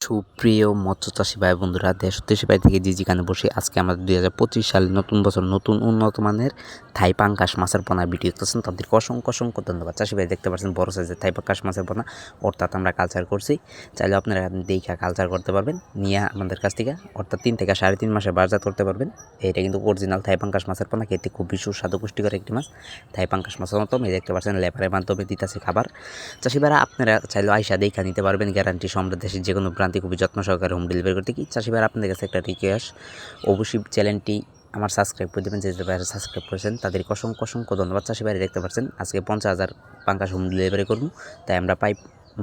সুপ্রিয় মৎস্যচাষী ভাই বন্ধুরা, দেশ ও দেশের বাইরে থেকে যেখানে বসে আজকে আমাদের 2025 সালে নতুন বছর নতুন উন্নত মানের থাই পাঙ্গাস মাছের পোনা ভিডিও দেখতেছেন। তাদেরকে অসংখ্য ধন্যবাদ। চাষি ভাই দেখতে পাচ্ছেন বড় সাইজের থাই পাঙ্গাস মাছের পোনা, অর্থাৎ আমরা কালচার করছি। চাইলে আপনারা দেখা কালচার করতে পারবেন নিয়ে আমাদের কাছ থেকে, অর্থাৎ 3 থেকে 3.5 মাসে বাজার করতে পারবেন। এটা কিন্তু অরিজিনাল থাই পাঙ্গাস মাছের পোনা, খেতে খুবই সুস্বাদু পুষ্টিকর একটি মাছ। থাই পাঙ্গাস মাছের মতো দেখতে পাচ্ছেন লেপারের মাধ্যমে দিতেছে খাবার। চাষি ভাইরা আপনারা চাইলে আইসা দেখা নিতে পারবেন, গ্যারান্টি সম্রাট দেশের যে কোনো প্রান্তে খুবই যত্ন সহকারে হোম ডেলিভারি করতে। কি চাষি ভাইরা আপনাদের কাছে একটা রিকোয়েস্ট, অবশ্যই চ্যানেলটি আমার সাবস্ক্রাইব করে দেবেন। যে ভাইরা সাবস্ক্রাইব করেছেন তাদেরকে অসংখ্য ধন্যবাদ। চাষি ভাইরা দেখতে পাচ্ছেন আজকে 50,000 পাঙ্গাস হোম ডেলিভারি করবো, তাই আমরা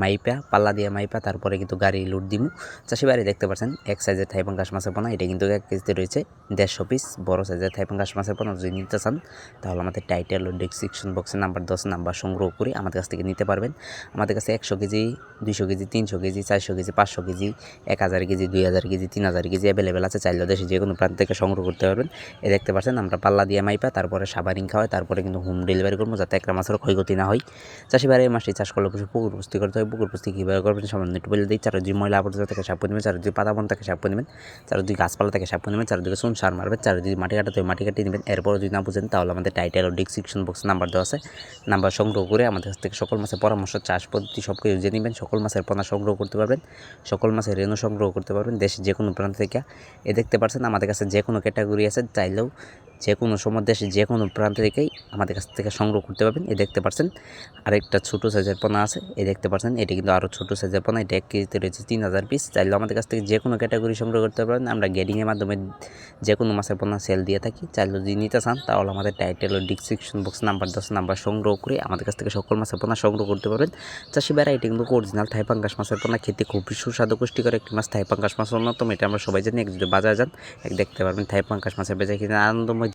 মাইপা পাল্লা দিয়ে মাইপা তারপরে কিন্তু গাড়ি লোড দিব। চাষি ভাইরা দেখতে পাচ্ছেন এক সাইজের থাই পাঙ্গাস মাছের পোনা, এটা কিন্তু 1 কেজিতে রয়েছে 150 পিস। বড় সাইজের থাই পাঙ্গাস মাছের পোনা যদি নিতে চান তাহলে আমাদের টাইটেল ও ডেসক্রিপশন বক্সে নাম্বার 10 নাম্বার সংগ্রহ করে আমাদের কাছ থেকে নিতে পারবেন। আমাদের কাছে 100 KG, 200 KG, 300 KG, 400 KG, 500 KG, 1000 KG, 2000 KG, 3000 KG available আছে। চাইলে দেশে যে কোনো প্রান্ত থেকে সংগ্রহ করতে পারবেন। দেখতে পাচ্ছেন আমরা পাল্লা দিয়ে মাইপা তারপরে সাবারিং খাওয়াই, তারপরে কিন্তু হোম ডেলিভারি করবো, যাতে একটা মাছের ক্ষয়ক্ষতি না হয়। চাষি ভাইরা এই মাছটি চাষ করলে পুকুর পুস্তি করতে হয়। পুকুর পুস্তি কীভাবে করবেন সামান্য একটু বলে দিই। চারিদিকে ময়লা আবর্জনা থেকে সাপ নেবেন, চারিদিকে পাতাবন থেকে সাপ নেবেন, চারিদিকে গাছপালা থেকে সাপ নেবেন, চারিদিকে চুন সার মারবেন, চারিদিকে মাটি কাটাতে মাটি কাটিয়ে নেবেন। এরপর যদি না বুঝেন তাহলে আমাদের টাইটেল ও ডিসক্রিপশন বক্সে নাম্বার দেওয়া আছে, নাম্বার সংগ্রহ করে আমাদের কাছ থেকে সকল মাছের পরামর্শ, চাষ পদ্ধতি সব কিছু জেনে নেবেন। সকল মাছের পোনা সংগ্রহ করতে পারবেন, সকল মাছের রেণু সংগ্রহ করতে পারবেন দেশের যে কোনো প্রান্ত থেকে। দেখতে পাচ্ছেন আমাদের কাছে যে কোনো ক্যাটাগরি আছে, চাইলেও যে কোনো সময় দেশের যে কোনো প্রান্ত থেকেই আমাদের কাছ থেকে সংগ্রহ করতে পারবেন। দেখতে পাচ্ছেন আরেকটা ছোটো সাইজের পোনা আছে, দেখতে পাচ্ছেন এটা কিন্তু আরও ছোটো সাইজের পোনা, এটা 1 কেজিতে রয়েছে 3000 পিস। চাইলেও আমাদের কাছ থেকে যে কোনো ক্যাটাগরি সংগ্রহ করতে পারবেন। আমরা গ্রেডিংয়ের মাধ্যমে যে কোনো মাছের পোনা সেল দিয়ে থাকি। চাইলে যদি নিতে চান তাহলে আমাদের টাইটেল ও ডিসক্রিপশন বক্স নাম্বার 10 নাম্বার সংগ্রহ করে আমাদের কাছ থেকে সকল মাছের পোনা সংগ্রহ করতে পারবেন। চাষি ভাইরা এটা কিন্তু অরিজিনাল থাই পাঙ্গাস মাছের পোনা, খেতে খুবই সুস্বাদু পুষ্টিকর একটি মাছ। থাই পাঙ্গাস মাছ অন্যতম, এটা আমরা সবাই জানি। যদি বাজারে যান দেখতে পারবেন থাই পাঙ্গাস মাছের বেচা কিনে আনন্দময়